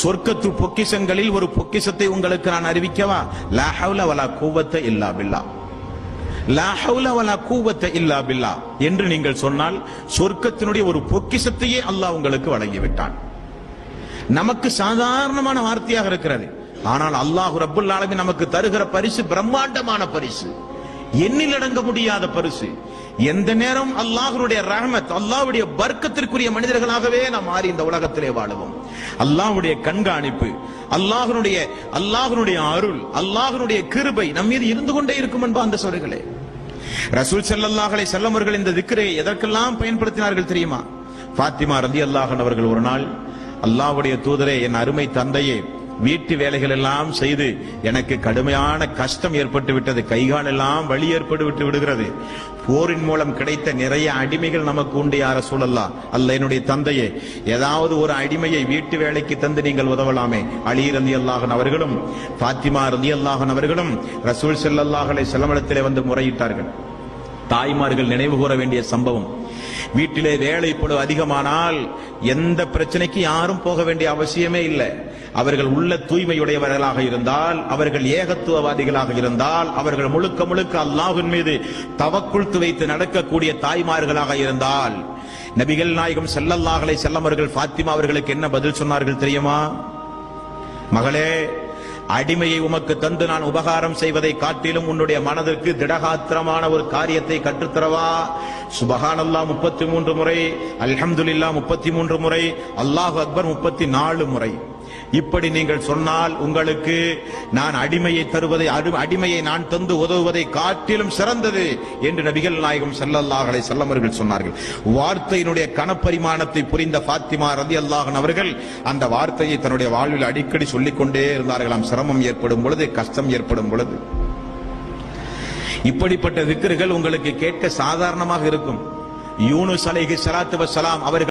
சொர்க்கத்து பொக்கிஷங்களில் ஒரு பொக்கிஷத்தை உங்களுக்கு நான் அறிவிக்கவா? லா ஹவ்ல வலா குவத்த இல்லா பில்லா, லா ஹவ்ல வலா குவத்த இல்லா பில்லா என்று நீங்கள் சொன்னால் சொர்க்கத்தினுடைய ஒரு பொக்கிஷத்தையே அல்லாஹ் உங்களுக்கு வழங்கிவிட்டான். நமக்கு சாதாரணமான வார்த்தையாக இருக்கிறது, ஆனால் அல்லாஹ் ரப்புல் ஆலமீன் நமக்கு தருகிற பரிசு பிரம்மாண்டமான பரிசு, எண்ணிலடங்க முடியாத பரிசு. எந்த நேரம் அல்லாஹ்வுடைய ரஹ்மத், அல்லாஹ்வுடைய பர்க்கத்திற்குரிய மனிதர்களாகவே நாம் மாறி இந்த உலகத்திலே வாழுவோம். அல்லாஹ்வுடைய கண்காணிப்பு, அல்லாஹ்வுடைய அருள், அல்லாஹ்வுடைய கிருபை நம் மீது இருந்து கொண்டே இருக்கும் என்பா அந்த சொல்களே. ரசூல் ஸல்லல்லாஹு அலைஹி வஸல்லம் அவர்கள் இந்த திக்ரை எதற்கெல்லாம் பயன்படுத்தினார்கள் தெரியுமா? ஃபாத்திமா ரலியல்லாஹு அன்ஹா அவர்கள் ஒரு நாள், அல்லாஹ்வுடைய தூதரே, என் அருமை தந்தையே, வீட்டு வேலைகள் எல்லாம் செய்து எனக்கு கடுமையான கஷ்டம் ஏற்பட்டு விட்டது, கைகால் எல்லாம் வலி ஏற்பட்டு விடுகிறது. போரின் மூலம் கிடைத்த நிறைய அடிமைகள் நமக்கு உண்டு யா ரசூலல்லாஹ். அல்ல என்னுடைய தந்தையே, ஏதாவது ஒரு அடிமையை வீட்டு வேலைக்கு தந்து நீங்கள் உதவலாமே. அலி ரலியல்லாஹு அன்ஹு அவர்களும் ஃபாத்திமா ரலியல்லாஹு அன்ஹா அவர்களும் ரசூல் ஸல்லல்லாஹு அலைஹி வஸல்லம் இடத்திலே வந்து முறையிட்டார்கள். தாய்மார்கள் நினைவு கூற வேண்டிய சம்பவம். வீட்டிலே வேலைப்பளு அதிகமானால் எந்த பிரச்சனைக்கு யாரும் போக வேண்டிய அவசியமே இல்லை. அவர்கள் உள்ள தூய்மையுடையவர்களாக இருந்தால், அவர்கள் ஏகத்துவவாதிகளாக இருந்தால், அவர்கள் முழுக்க முழுக்க அல்லாஹ்வின் மீது தவக்குல் வைத்து நடக்கக்கூடிய தாய்மார்களாக இருந்தால், நபிகள் நாயகம் ஸல்லல்லாஹு அலைஹி வஸல்லம் அவர்கள் ஃபாத்திமா அவர்களுக்கு என்ன பதில் சொன்னார்கள் தெரியுமா? மகளே, அடிமையை உமக்கு தந்து நான் உபகாரம் செய்வதை காட்டிலும் உன்னுடைய மனதிற்கு திடகாத்திரமான ஒரு காரியத்தை கற்றுத்தரவா? சுபஹானல்லாஹ் 33 முறை, அல்ஹம்துலில்லாஹ் 33 முறை, அல்லாஹு அக்பர் 34 முறை. இப்படி நீங்கள் சொன்னால் உங்களுக்கு நான் அடிமையை நான் தந்து உதவுவதை காட்டிலும் சிறந்தது என்று நபிகள் நாயகம் ஸல்லல்லாஹு அலைஹி வஸல்லம் அவர்கள் சொன்னார்கள். வார்த்தையினுடைய கனப்பரிமாணத்தை புரிந்த ஃபாத்திமா ரலியல்லாஹு அன்ஹா அவர்கள் அந்த வார்த்தையை தன்னுடைய வாழ்வில் அடிக்கடி சொல்லிக் கொண்டே இருந்தார்களாம். சிரமம் ஏற்படும் பொழுது, கஷ்டம் ஏற்படும் பொழுது. இப்படிப்பட்ட திக்ருகள் உங்களுக்கு கேட்க சாதாரணமாக இருக்கும். யூனுஸ் அலைஹிஸ்ஸலாத்து வஸ்ஸலாம் அவர்கள்